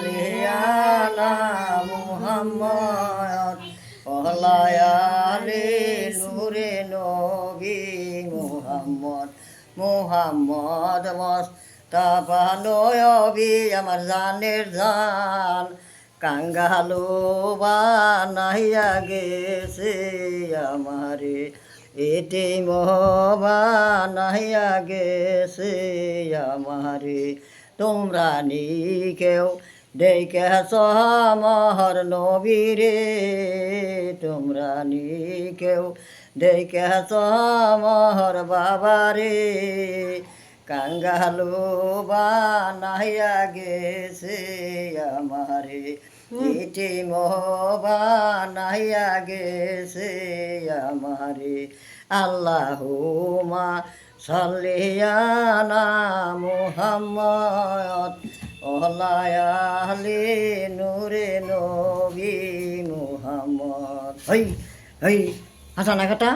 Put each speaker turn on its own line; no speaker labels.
সালিয়ানা মুহাম্মদ ওহলায়ালি নূরে নবী মুহাম্মদ মুহাম্মদ মস্তাফা নবী আমার জানের জান কাঙ্গালো বানাইয়া গেছে আমারে এতে বানাইয়া গেছে আমারে তোমরা নি কেউ দেখেছ আমার নবীরে তোমরা নি কেউ দেখেছ আমার বাবারে কাঙ্গালো বানাইয়া গেছে আমারে ইটি বানাইয়া গেছে আমারে আল্লাহুম্মা সাল্লিয়ানা মুহাম্মদ ওহলায়ালি নূরে নবী মুহাম্মদ হই হই হাসানা কাটা